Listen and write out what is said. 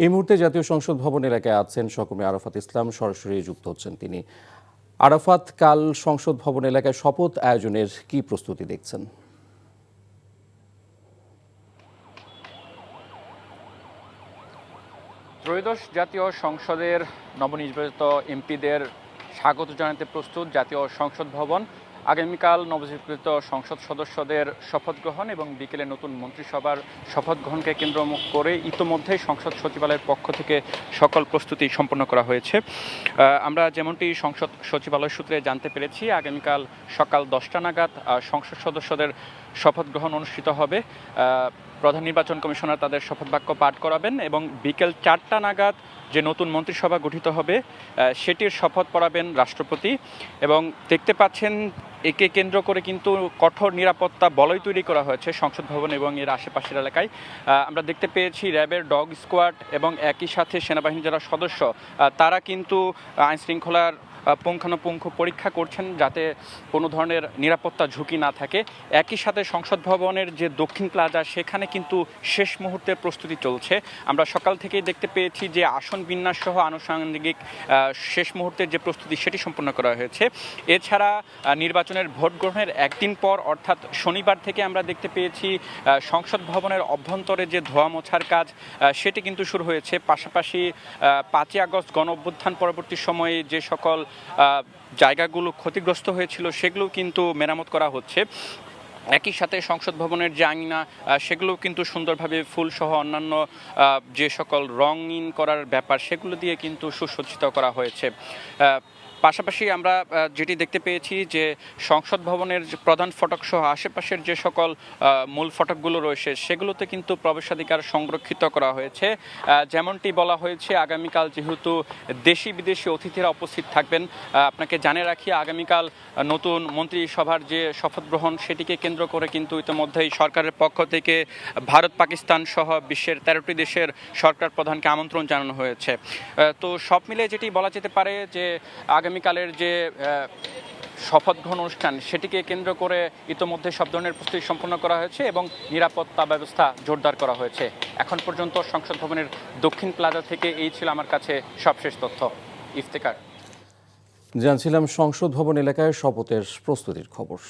এই মুহূর্তে জাতীয় সংসদ ভবন এলাকায় আছেন সহকর্মী আরাফাত ইসলাম, সরাসরি যুক্ত হচ্ছেন তিনি। আরাফাত, কাল সংসদ ভবন এলাকায় শপথ আয়োজনের কি প্রস্তুতি দেখছেন? ত্রয়োদশ জাতীয় সংসদের নবনির্বাচিত এমপিদের স্বাগত জানাতে প্রস্তুত জাতীয় সংসদ ভবন। আগামীকাল নবনির্বাচিত সংসদ সদস্যদের শপথ গ্রহণ এবং বিকেলে নতুন মন্ত্রিসভার শপথ গ্রহণকে কেন্দ্র করে ইতোমধ্যেই সংসদ সচিবালয়ের পক্ষ থেকে সকল প্রস্তুতি সম্পন্ন করা হয়েছে। আমরা যেমনটি সংসদ সচিবালয় সূত্রে জানতে পেরেছি, আগামীকাল সকাল 10টা নাগাদ সংসদ সদস্যদের শপথ গ্রহণ অনুষ্ঠিত হবে। প্রধান নির্বাচন কমিশনার তাদের শপথ বাক্য পাঠ করাবেন এবং বিকেল 4টা নাগাদ যে নতুন মন্ত্রিসভা গঠিত হবে সেটির শপথ পড়াবেন রাষ্ট্রপতি। এবং দেখতে পাচ্ছেন, একে কেন্দ্র করে কিন্তু কঠোর নিরাপত্তা বলয় তৈরি করা হয়েছে সংসদ ভবন এবং এর আশেপাশের এলাকায়। আমরা দেখতে পেয়েছি র্যাবের ডগ স্কোয়াড এবং একই সাথে সেনাবাহিনীর যারা সদস্য তারা কিন্তু আইনশৃঙ্খলার পুঙ্খানুপুঙ্খ পরীক্ষা করছেন যাতে কোনো ধরনের নিরাপত্তা ঝুঁকি না থাকে। একই সাথে সংসদ ভবনের যে দক্ষিণ প্লাজা সেখানে কিন্তু শেষ মুহূর্তের প্রস্তুতি চলছে। আমরা সকাল থেকেই দেখতে পেয়েছি যে আসন বিন্যাস সহ আনুষঙ্গিক শেষ মুহূর্তের যে প্রস্তুতি সেটি সম্পন্ন করা হয়েছে। এছাড়া নির্বাচনের ভোট গ্রহণের একদিন পর অর্থাৎ শনিবার থেকে আমরা দেখতে পেয়েছি সংসদ ভবনের অভ্যন্তরে যে ধোয়া মোছার কাজ সেটি কিন্তু শুরু হয়েছে। পাশাপাশি 5ই আগস্ট গণ অভ্যুত্থান পরবর্তী সময়ে যে সকল জায়গাগুলো ক্ষতিগ্রস্ত হয়েছিল সেগুলো কিন্তু মেরামত করা হচ্ছে। একই সাথে সংসদ ভবনের যে আঙিনা সেগুলো কিন্তু সুন্দরভাবে ফুলসহ অন্যান্য যে সকল রঙিন করার ব্যাপার সেগুলো দিয়ে কিন্তু সুসজ্জিত করা হয়েছে। পাশাপাশি আমরা যেটি দেখতে পেয়েছি যে সংসদ ভবনের প্রধান ফটক সহ আশেপাশের যে সকল মূল ফটকগুলো রয়েছে সেগুলোতে কিন্তু প্রবেশাধিকার সংরক্ষিত করা হয়েছে। যেমনটি বলা হয়েছে, আগামীকাল যেহেতু দেশি বিদেশি অতিথিরা উপস্থিত থাকবেন, আপনাকে জানিয়ে রাখি আগামীকাল নতুন মন্ত্রিসভার যে শপথ গ্রহণ সেটিকে কেন্দ্র করে কিন্তু ইতিমধ্যেই সরকারের পক্ষ থেকে ভারত, পাকিস্তান সহ বিশ্বের 13টি দেশের সরকার প্রধানকে আমন্ত্রণ জানানো হয়েছে। তো সব মিলে যেটি বলা যেতে পারে যে আগামীকালের যে শপথ গ্রহণ অনুষ্ঠান সেটিকে কেন্দ্র করে ইতোমধ্যে সব ধরনের প্রস্তুতি সম্পন্ন করা হয়েছে এবং নিরাপত্তা ব্যবস্থা জোরদার করা হয়েছে। এখন পর্যন্ত সংসদ ভবনের দক্ষিণ প্লাজা থেকে এই ছিল আমার কাছে সবশেষ তথ্য। ইফতেখার। জানছিলাম সংসদ ভবন এলাকায় শপথের প্রস্তুতির খবর।